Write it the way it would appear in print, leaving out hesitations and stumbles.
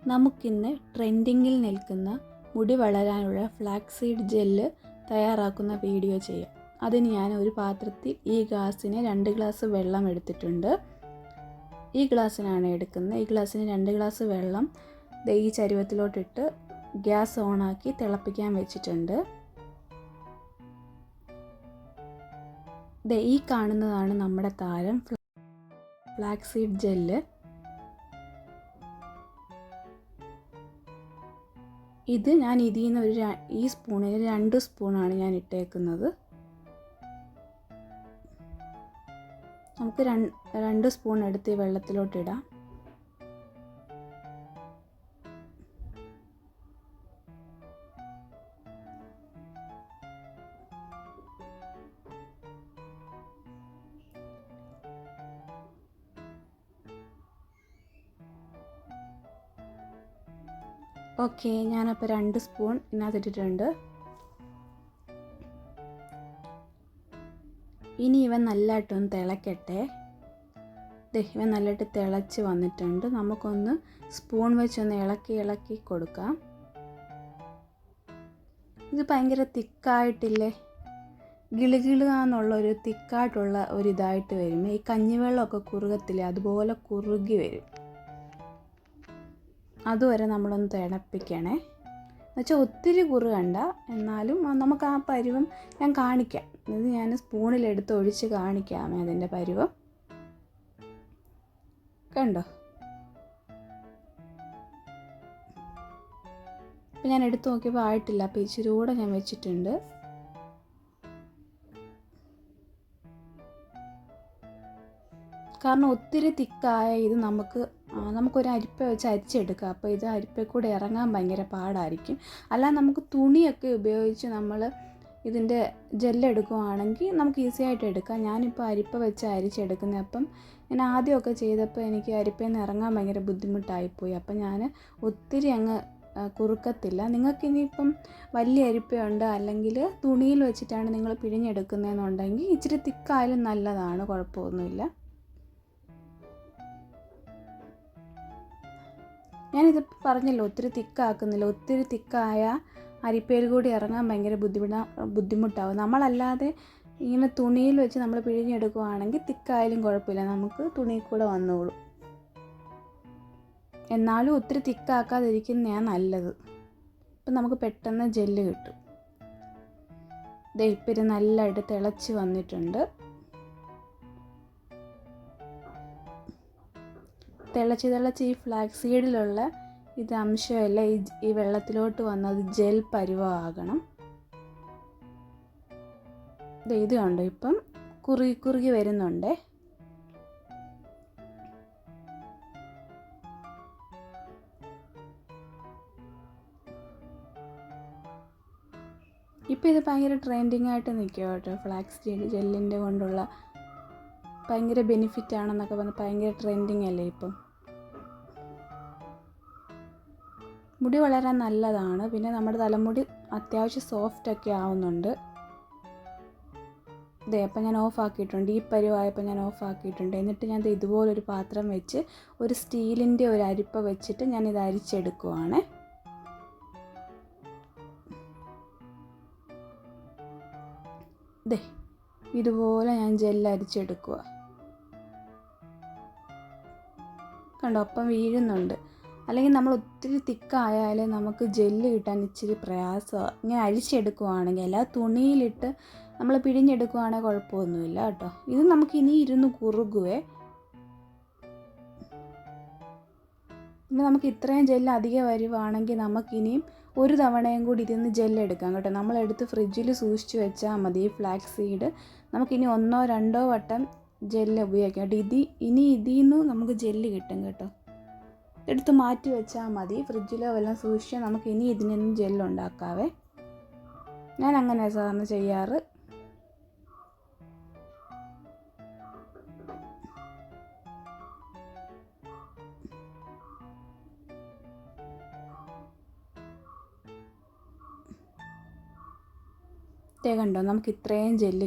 നമുക്കിന്ന് ട്രെൻഡിങ്ങിൽ നിൽക്കുന്ന മുടി വളരാനുള്ള ഫ്ലാക്സീഡ് ജെല്ല് തയ്യാറാക്കുന്ന വീഡിയോ ചെയ്യാം. അതിന് ഞാൻ ഒരു പാത്രത്തിൽ ഈ ഗ്ലാസ്സിന് 2 ഗ്ലാസ് വെള്ളം എടുത്തിട്ടുണ്ട്. ഈ ഗ്ലാസ്സിനാണ് എടുക്കുന്നത്. ഈ ഗ്ലാസ്സിന് 2 ഗ്ലാസ് വെള്ളം ഈ ചരുവത്തിലോട്ടിട്ട് ഗ്യാസ് ഓണാക്കി തിളപ്പിക്കാൻ വെച്ചിട്ടുണ്ട്. ഈ കാണുന്നതാണ് നമ്മുടെ താരം ഫ്ലാക്സീഡ് ജെല്ല്. ഇത് ഞാൻ ഇതിൽ നിന്ന് ഈ സ്പൂണിൽ 2 സ്പൂണാണ് ഞാൻ ഇട്ടേക്കുന്നത്. നമുക്ക് 2 സ്പൂൺ എടുത്ത് ഈ വെള്ളത്തിലോട്ടിടാം. ഓക്കെ, ഞാനപ്പോൾ 2 സ്പൂൺ ഇതിനകത്തിട്ടിട്ടുണ്ട്. ഇനി ഇവൻ നല്ലതായിട്ടൊന്ന് തിളക്കട്ടെ. ഇവൻ നല്ലതായിട്ട് തിളച്ച് വന്നിട്ടുണ്ട്. നമുക്കൊന്ന് സ്പൂൺ വെച്ചൊന്ന് ഇളക്കി കൊടുക്കാം. ഇത് ഭയങ്കര തിക്കായിട്ടില്ലേ, ഗിളുഗിളുകാന്നുള്ളൊരു തിക്കായിട്ടുള്ള ഒരിതായിട്ട് വരും. ഈ കഞ്ഞിവെള്ളമൊക്കെ കുറുകത്തില്ലേ, അതുപോലെ കുറുകി വരും. അതുവരെ നമ്മളൊന്ന് തിളപ്പിക്കണേ. എന്നുവെച്ചാൽ ഒത്തിരി കുറുകണ്ട, എന്നാലും നമുക്ക് ആ പരുവം ഞാൻ കാണിക്കാം. ഇത് ഞാൻ സ്പൂണിലെടുത്ത് ഒഴിച്ച് കാണിക്കാം അതിൻ്റെ പരുവം. കണ്ടോ? ഇപ്പം ഞാൻ എടുത്ത് നോക്കിയപ്പോൾ ആയിട്ടില്ല. അപ്പോൾ ഇച്ചിരി കൂടെ ഞാൻ വെച്ചിട്ടുണ്ട്. കാരണം ഒത്തിരി തിക്കായ ഇത് നമുക്കൊരു അരിപ്പ വെച്ച് അരിച്ചെടുക്കാം. അപ്പോൾ ഇത് അരിപ്പയിൽ കൂടെ ഇറങ്ങാൻ ഭയങ്കര പാടായിരിക്കും. അല്ലാതെ നമുക്ക് തുണിയൊക്കെ ഉപയോഗിച്ച് നമ്മൾ ഇതിൻ്റെ ജെല്ലെടുക്കുകയാണെങ്കിൽ നമുക്ക് ഈസി ആയിട്ട് എടുക്കാം. ഞാനിപ്പോൾ അരിപ്പ വെച്ച് അരിച്ചെടുക്കുന്നത്. അപ്പം ഞാൻ ആദ്യമൊക്കെ ചെയ്തപ്പോൾ എനിക്ക് അരിപ്പയിൽ നിന്ന് ഇറങ്ങാൻ ഭയങ്കര ബുദ്ധിമുട്ടായിപ്പോയി. അപ്പം ഞാൻ ഒത്തിരി അങ്ങ് കുറുക്കത്തില്ല. നിങ്ങൾക്കിനിയിപ്പം വലിയ അരിപ്പയുണ്ട്, അല്ലെങ്കിൽ തുണിയിൽ വെച്ചിട്ടാണ് നിങ്ങൾ പിഴിഞ്ഞെടുക്കുന്നതെന്നുണ്ടെങ്കിൽ ഇച്ചിരി തിക്കായാലും നല്ലതാണ്, കുഴപ്പമൊന്നുമില്ല. ഞാനിത് പറഞ്ഞല്ലോ, ഒത്തിരി തിക്കാക്കുന്നില്ല. ഒത്തിരി തിക്കായ അരിപ്പയിൽ കൂടി ഇറങ്ങാൻ ഭയങ്കര ബുദ്ധിമുട്ടാവും. നമ്മളല്ലാതെ ഇങ്ങനെ തുണിയിൽ വെച്ച് നമ്മൾ പിഴിഞ്ഞെടുക്കുകയാണെങ്കിൽ തിക്കായാലും കുഴപ്പമില്ല, നമുക്ക് തുണിയിൽ കൂടെ വന്നോളും. എന്നാലും ഒത്തിരി തിക്കാക്കാതിരിക്കുന്നതാണ് നല്ലത്. അപ്പം നമുക്ക് പെട്ടെന്ന് ജെല്ല് കിട്ടും. ഇപ്പം ഇത് നല്ലതായിട്ട് തിളച്ച് വന്നിട്ടുണ്ട്. തിളച്ച് ഈ ഫ്ലാക്സ് സീഡിലുള്ള ഇത് അംശമല്ല ഈ വെള്ളത്തിലോട്ട് വന്നത് ജെൽ പരുവമാകണം. ഇത് കണ്ടോ, ഇപ്പം കുറുകി വരുന്നുണ്ടേ. ഇപ്പം ഇത് ഭയങ്കര ട്രെൻഡിങ് ആയിട്ട് നിൽക്കുക കേട്ടോ. ഫ്ലാക്സ് സീഡ് ജെല്ലിൻ്റെ കൊണ്ടുള്ള ഭയങ്കര ബെനിഫിറ്റ് ആണെന്നൊക്കെ പറഞ്ഞ് ഭയങ്കര ട്രെൻഡിങ് അല്ലേ ഇപ്പം. മുടി വളരാൻ നല്ലതാണ്. പിന്നെ നമ്മുടെ തലമുടി അത്യാവശ്യം സോഫ്റ്റൊക്കെ ആവുന്നുണ്ട്. അപ്പം ഞാൻ ഓഫാക്കിയിട്ടുണ്ട്. ഈ പരുവായപ്പോൾ ഞാൻ ഓഫാക്കിയിട്ടുണ്ട്. എന്നിട്ട് ഞാൻ ഇതുപോലൊരു പാത്രം വെച്ച് ഒരു സ്റ്റീലിൻ്റെ ഒരു അരിപ്പ വെച്ചിട്ട് ഞാൻ ഇത് അരിച്ചെടുക്കുവാണ്. ഇതുപോലെ ഞാൻ ജെല്ല് അരിച്ചെടുക്കുക. കണ്ടോ, അപ്പം വീഴുന്നുണ്ട്. അല്ലെങ്കിൽ നമ്മൾ ഒത്തിരി തിക്കായാൽ നമുക്ക് ജെല്ല് കിട്ടാൻ ഇച്ചിരി പ്രയാസമാണ്. ഇങ്ങനെ അരിച്ചെടുക്കുവാണെങ്കിൽ, അല്ല തുണിയിലിട്ട് നമ്മൾ പിഴിഞ്ഞെടുക്കുവാണെങ്കിൽ കുഴപ്പമൊന്നുമില്ല കേട്ടോ. ഇത് നമുക്ക് ഇനി ഇരുന്ന് കുറുകുവേ. പിന്നെ നമുക്ക് ഇത്രയും ജെല്ല് അധികം വരുവാണെങ്കിൽ നമുക്കിനിയും ഒരു തവണയും കൂടി ഇതിൽ നിന്ന് ജെല്ലെടുക്കാം കേട്ടോ. നമ്മളെടുത്ത് ഫ്രിഡ്ജിൽ സൂക്ഷിച്ച് വെച്ചാൽ മതി. ഈ ഫ്ലാക്സ് സീഡ് നമുക്കിനി 1 or 2 വട്ടം ജെല്ല് ഉപയോഗിക്കാം കേട്ടോ. ഇനി ഇതിൽ നിന്ന് നമുക്ക് ജെല്ല് കിട്ടും കേട്ടോ. എടുത്ത് മാറ്റി വെച്ചാൽ മതി. ഫ്രിഡ്ജിലോ വല്ലതും സൂക്ഷിച്ചാൽ നമുക്ക് ഇനി ഇതിൽ നിന്നും ജെല്ലുണ്ടാക്കാവേ. ഞാൻ അങ്ങനെയാണ് സാധാരണ ചെയ്യാറ്. കണ്ടോ, നമുക്ക് ഇത്രയും ജെല്ല്